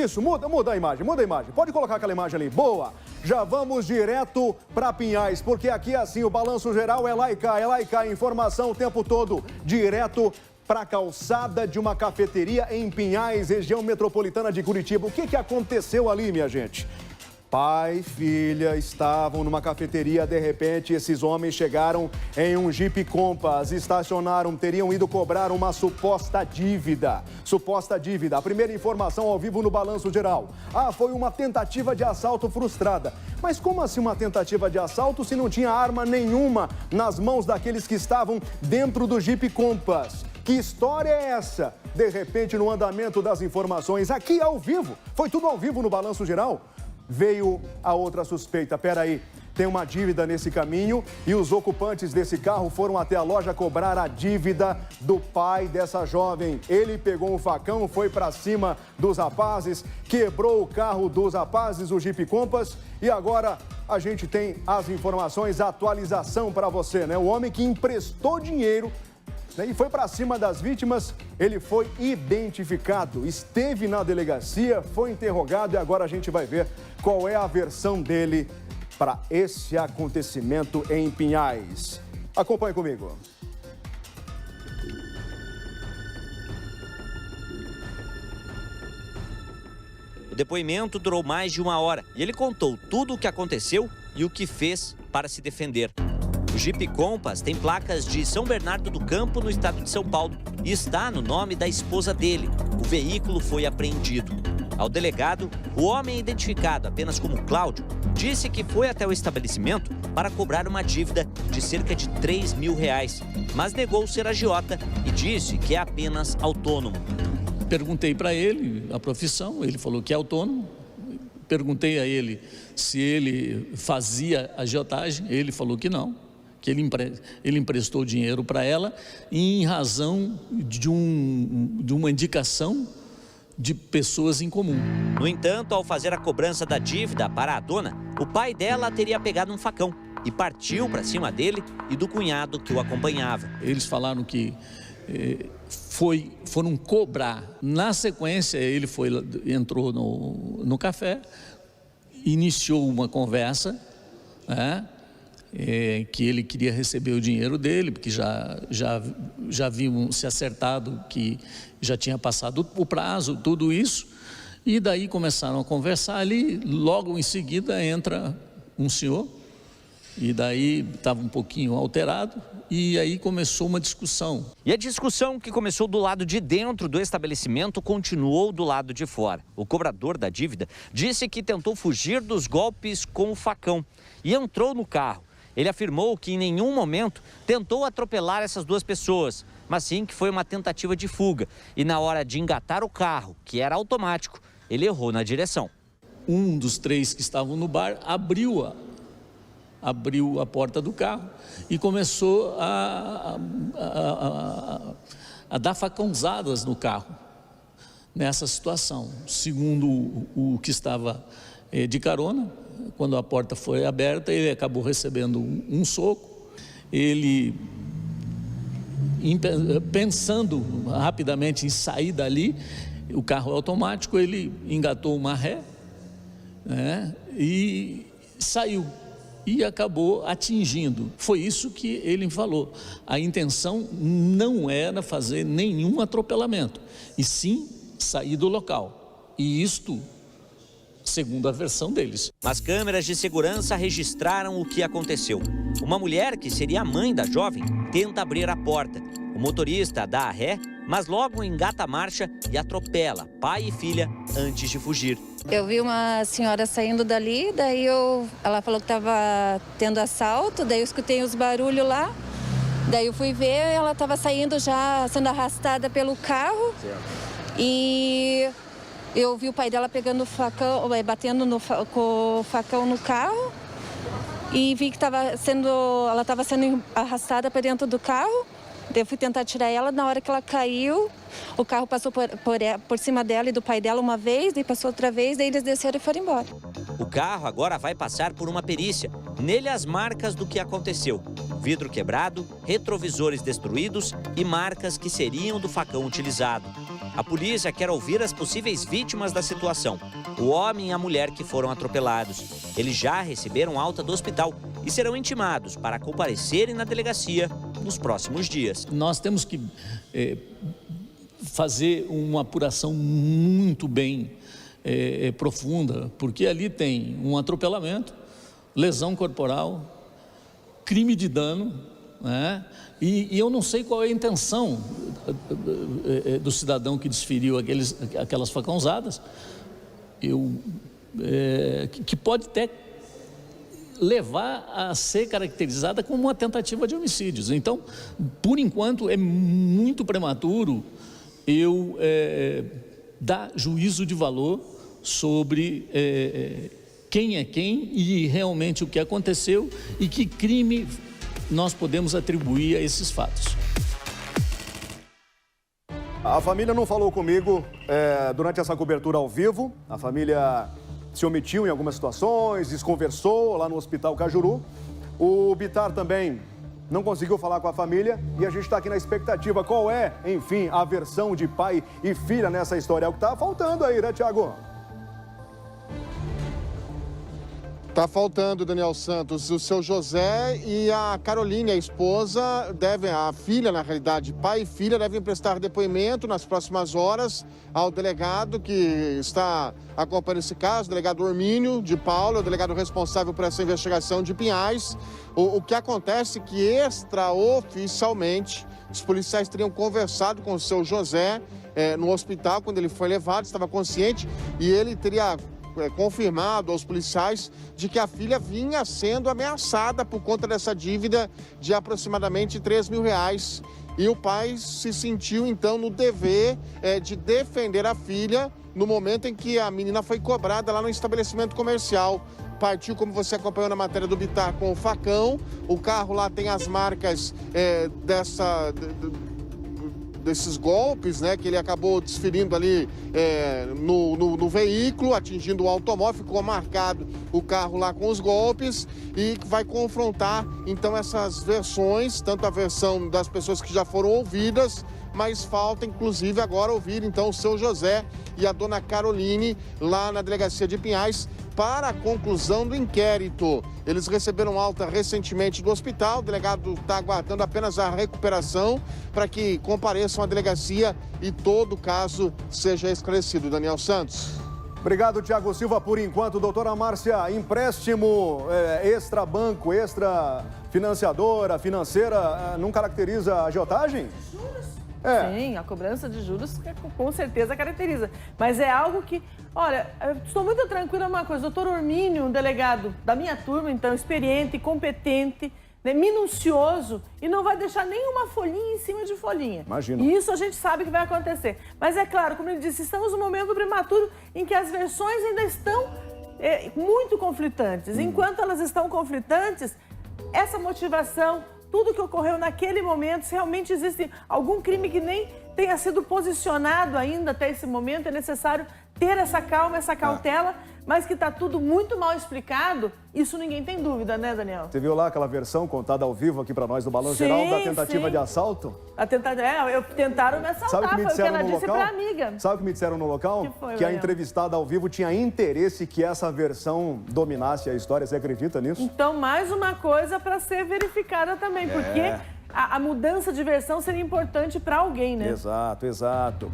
Isso, muda a imagem, Pode colocar aquela imagem ali, boa. Já vamos direto para Pinhais, porque aqui é assim, o balanço geral é lá e cá, informação o tempo todo, direto para a calçada de uma cafeteria em Pinhais, região metropolitana de Curitiba. O que aconteceu ali, minha gente? Pai e filha estavam numa cafeteria, de repente esses homens chegaram em um Jeep Compass, estacionaram, teriam ido cobrar uma suposta dívida. A primeira informação ao vivo no Balanço Geral. Foi uma tentativa de assalto frustrada. Mas como assim uma tentativa de assalto se não tinha arma nenhuma nas mãos daqueles que estavam dentro do Jeep Compass? Que história é essa? De repente, no andamento das informações, aqui ao vivo, foi tudo ao vivo no Balanço Geral, veio a outra suspeita. Peraí, tem uma dívida nesse caminho e os ocupantes desse carro foram até a loja cobrar a dívida do pai dessa jovem. Ele pegou um facão, foi para cima dos rapazes, quebrou o carro dos rapazes, o Jeep Compass, e agora a gente tem as informações, a atualização para você, né? O homem que emprestou dinheiro e foi para cima das vítimas, ele foi identificado, esteve na delegacia, foi interrogado e agora a gente vai ver qual é a versão dele para esse acontecimento em Pinhais. Acompanhe comigo. O depoimento durou mais de 1 hora e ele contou tudo o que aconteceu e o que fez para se defender. O Jeep Compass tem placas de São Bernardo do Campo, no estado de São Paulo, e está no nome da esposa dele. O veículo foi apreendido. Ao delegado, o homem identificado apenas como Cláudio disse que foi até o estabelecimento para cobrar uma dívida de cerca de R$3 mil, mas negou ser agiota e disse que é apenas autônomo. Perguntei para ele a profissão, ele falou que é autônomo. Perguntei a ele se ele fazia agiotagem, ele falou que não. Que ele emprestou dinheiro para ela em razão de uma indicação de pessoas em comum. No entanto, ao fazer a cobrança da dívida para a dona, o pai dela teria pegado um facão e partiu para cima dele e do cunhado que o acompanhava. Eles falaram que foram cobrar. Na sequência, ele entrou no café, iniciou uma conversa, né? Que ele queria receber o dinheiro dele, porque já haviam se acertado que já tinha passado o prazo, tudo isso, e daí começaram a conversar ali. Logo em seguida entra um senhor, e daí estava um pouquinho alterado, e aí começou uma discussão. E a discussão que começou do lado de dentro do estabelecimento continuou do lado de fora. O cobrador da dívida disse que tentou fugir dos golpes com o facão e entrou no carro. Ele afirmou que em nenhum momento tentou atropelar essas duas pessoas, mas sim que foi uma tentativa de fuga. E na hora de engatar o carro, que era automático, ele errou na direção. Um dos 3 que estavam no bar abriu a porta do carro e começou a dar facãozadas no carro, nessa situação. Segundo o que estava de carona, quando a porta foi aberta, ele acabou recebendo um soco. Ele, pensando rapidamente em sair dali, o carro automático, ele engatou uma ré, né, e saiu. E acabou atingindo. Foi isso que ele falou. A intenção não era fazer nenhum atropelamento, e sim sair do local. E isto, segundo a versão deles. As câmeras de segurança registraram o que aconteceu. Uma mulher, que seria a mãe da jovem, tenta abrir a porta. O motorista dá a ré, mas logo engata a marcha e atropela pai e filha antes de fugir. Eu vi uma senhora saindo dali, daí ela falou que estava tendo assalto, daí eu escutei os barulhos lá, daí eu fui ver, ela estava saindo já, sendo arrastada pelo carro. E eu vi o pai dela pegando o facão, batendo com o facão no carro, e vi que ela estava sendo arrastada para dentro do carro. Daí eu fui tentar tirar ela, na hora que ela caiu, o carro passou por cima dela e do pai dela uma vez, daí passou outra vez, daí eles desceram e foram embora. O carro agora vai passar por uma perícia. Nele as marcas do que aconteceu. Vidro quebrado, retrovisores destruídos e marcas que seriam do facão utilizado. A polícia quer ouvir as possíveis vítimas da situação, o homem e a mulher que foram atropelados. Eles já receberam alta do hospital e serão intimados para comparecerem na delegacia nos próximos dias. Nós temos que fazer uma apuração muito bem profunda, porque ali tem um atropelamento, lesão corporal, crime de dano, né? E eu não sei qual é a intenção do cidadão que desferiu aquelas facãozadas, que pode até levar a ser caracterizada como uma tentativa de homicídios. Então, por enquanto, é muito prematuro eu dar juízo de valor sobre quem é quem e realmente o que aconteceu e que crime nós podemos atribuir a esses fatos. A família não falou comigo durante essa cobertura ao vivo. A família se omitiu em algumas situações, desconversou lá no Hospital Cajuru. O Bittar também não conseguiu falar com a família e a gente está aqui na expectativa. Qual é, enfim, a versão de pai e filha nessa história? É o que está faltando aí, né, Tiago? Tá faltando, Daniel Santos. O seu José e a Caroline, a esposa, a filha, na realidade, pai e filha, devem prestar depoimento nas próximas horas ao delegado que está acompanhando esse caso, o delegado Ormínio de Paula, o delegado responsável por essa investigação de Pinhais. O que acontece é que, extraoficialmente, os policiais teriam conversado com o seu José no hospital quando ele foi levado, estava consciente, e ele teria confirmado aos policiais de que a filha vinha sendo ameaçada por conta dessa dívida de aproximadamente R$3.000. E o pai se sentiu, então, no dever de defender a filha no momento em que a menina foi cobrada lá no estabelecimento comercial. Partiu, como você acompanhou na matéria do Bittar, com o facão. O carro lá tem as marcas desses golpes, né, que ele acabou desferindo ali no veículo, atingindo o automóvel, ficou marcado o carro lá com os golpes e vai confrontar, então, essas versões, tanto a versão das pessoas que já foram ouvidas, mas falta, inclusive, agora ouvir, então, o seu José e a dona Caroline lá na delegacia de Pinhais para a conclusão do inquérito. Eles receberam alta recentemente do hospital, o delegado está aguardando apenas a recuperação para que compareçam à delegacia e todo o caso seja esclarecido. Daniel Santos. Obrigado, Tiago Silva. Por enquanto, doutora Márcia, empréstimo extra banco, extra financiadora, financeira, não caracteriza a agiotagem? Sim, a cobrança de juros com certeza caracteriza. Mas é algo que, olha, eu estou muito tranquila uma coisa, o doutor Ormínio, um delegado da minha turma, então, experiente, competente, né, minucioso, e não vai deixar nenhuma folhinha em cima de folhinha. Imagina. E isso a gente sabe que vai acontecer. Mas é claro, como ele disse, estamos num momento prematuro em que as versões ainda estão muito conflitantes. Enquanto elas estão conflitantes, essa motivação, tudo que ocorreu naquele momento, se realmente existe algum crime que nem tenha sido posicionado ainda até esse momento, é necessário ter essa calma, essa cautela, mas que está tudo muito mal explicado, isso ninguém tem dúvida, né, Daniel? Você viu lá aquela versão contada ao vivo aqui para nós do Balanço Geral da tentativa de assalto? Tentaram me assaltar, foi o que ela disse para a amiga. Sabe o que me disseram no local? Que a entrevistada ao vivo tinha interesse que essa versão dominasse a história. Você acredita nisso? Então, mais uma coisa para ser verificada também, porque a mudança de versão seria importante para alguém, né? Exato, exato.